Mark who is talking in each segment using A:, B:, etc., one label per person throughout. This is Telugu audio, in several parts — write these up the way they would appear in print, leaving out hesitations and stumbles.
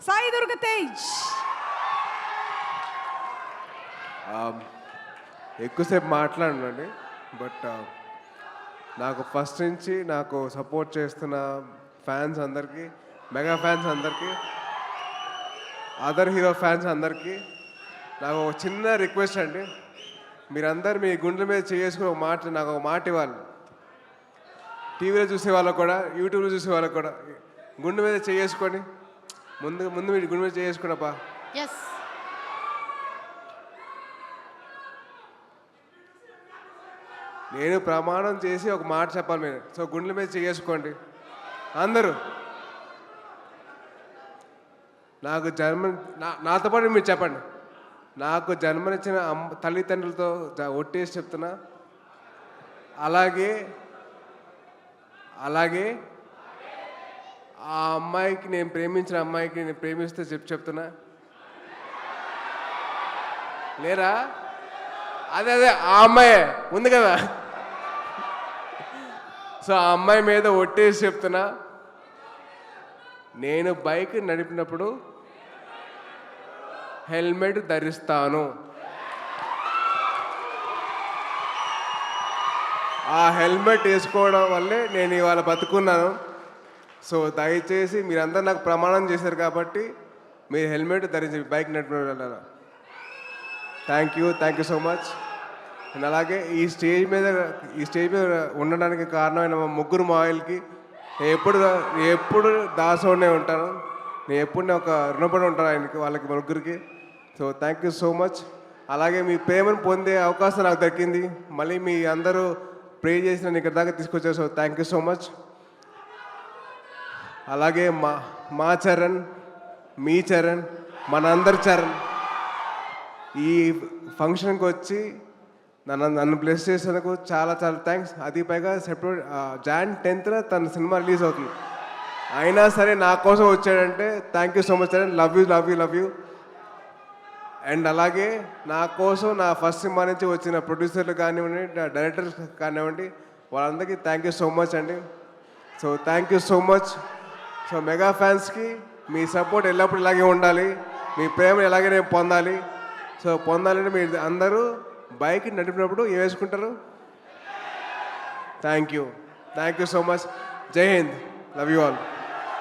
A: సాయి దుర్గ తేజ్.
B: ఎక్కువసేపు మాట్లాడనండి, బట్ నాకు ఫస్ట్ నుంచి నాకు సపోర్ట్ చేస్తున్న ఫ్యాన్స్ అందరికీ, మెగా ఫ్యాన్స్ అందరికీ, అదర్ హీరో ఫ్యాన్స్ అందరికీ నాకు ఒక చిన్న రిక్వెస్ట్ అండి. మీరందరూ మీ గుండెల మీద చేసుకుని నాకు ఒక మాట ఇవ్వాలి. టీవీలో చూసే వాళ్ళకు కూడా, యూట్యూబ్లో చూసే వాళ్ళకు కూడా గుండె మీద చేసుకొని ముందు మీరు గుండె మీద చేసుకున్నప్పా.
A: ఎస్,
B: నేను ప్రమాణం చేసి ఒక మాట చెప్పాలి మీరు. సో గుండెల మీద చేసుకోండి అందరూ. నాకు నాతో పాటు మీరు చెప్పండి. నాకు జన్మనిచ్చిన తల్లిదండ్రులతో ఒట్టేసి చెప్తున్నా, అలాగే ఆ అమ్మాయికి, నేను ప్రేమించిన అమ్మాయికి నేను ప్రేమిస్తే చెప్తున్నా లేరా? అదే ఆ అమ్మాయే ఉంది కదా. సో ఆ అమ్మాయి మీద ఒట్టేసి చెప్తున్నా, నేను బైక్ నడిపినప్పుడు హెల్మెట్ ధరిస్తాను. ఆ హెల్మెట్ వేసుకోవడం వల్లే నేను ఇవాళ బతుకున్నాను. సో దయచేసి మీరందరూ నాకు ప్రమాణం చేశారు కాబట్టి మీరు హెల్మెట్ ధరించి బైక్ నడిపిన. Thank you so much. And అలాగే ఈ స్టేజ్ మీద ఉండడానికి కారణమైన మా ముగ్గురు మాయిల్కి ఎప్పుడు దాసోనే ఉంటాను. నేను ఎప్పుడు ఒక రుణపడి ఉంటాను ఆయనకి, వాళ్ళకి ముగ్గురికి. So thank you so much. అలాగే మీ ప్రేమను పొందే అవకాశం నాకు దక్కింది. మళ్ళీ మీ అందరూ ప్రే చేసి నన్ను ఇక్కడ దాకా తీసుకొచ్చారు. So thank you so much. అలాగే మా చరణ్, మీ చరణ్, మనందరి చరణ్ ఈ ఫంక్షన్కి వచ్చి నన్ను బ్లెస్ చేసేందుకు చాలా థ్యాంక్స్. అది పైగా Jan 10th తన సినిమా రిలీజ్ అవుతుంది. అయినా సరే నా కోసం వచ్చాడంటే thank you so much Charan. Love you. And అలాగే నా కోసం నా ఫస్ట్ సినిమా నుంచి వచ్చిన ప్రొడ్యూసర్లు కానివ్వండి, డైరెక్టర్స్ కానివ్వండి, వాళ్ళందరికీ థ్యాంక్ యూ సో మచ్ అండి. So thank you so much. So mega ఫ్యాన్స్కి మీ సపోర్ట్ ఎల్లప్పుడూ ఇలాగే ఉండాలి, మీ ప్రేమ ఇలాగే నేను పొందాలి. సో పొందాలంటే మీరు అందరూ బైక్ నడిపినప్పుడు ఏం వేసుకుంటారు? Thank you so much. జై హింద్. Love you all.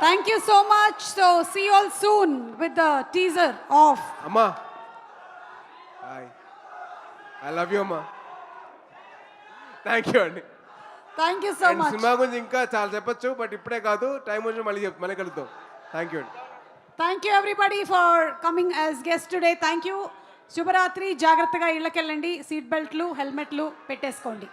A: Thank you so much. So see you all soon with the teaser of
B: Amma. I love you అమ్మా. థ్యాంక్ యూ అండి.
A: Thank you so much.
B: Cinema గురించి ఇంకా చాలా చెప్పొచ్చు, బట్ ఇప్పుడే కాదు, టైం వచ్చి మళ్ళీ కలుద్దాం. థ్యాంక్ యూ అండి.
A: Thank you everybody for coming as guest today. Thank you. శుభరాత్రి. జాగ్రత్తగా ఇళ్ళకెళ్ళండి. సీట్ బెల్ట్లు, హెల్మెట్లు పెట్టేసుకోండి.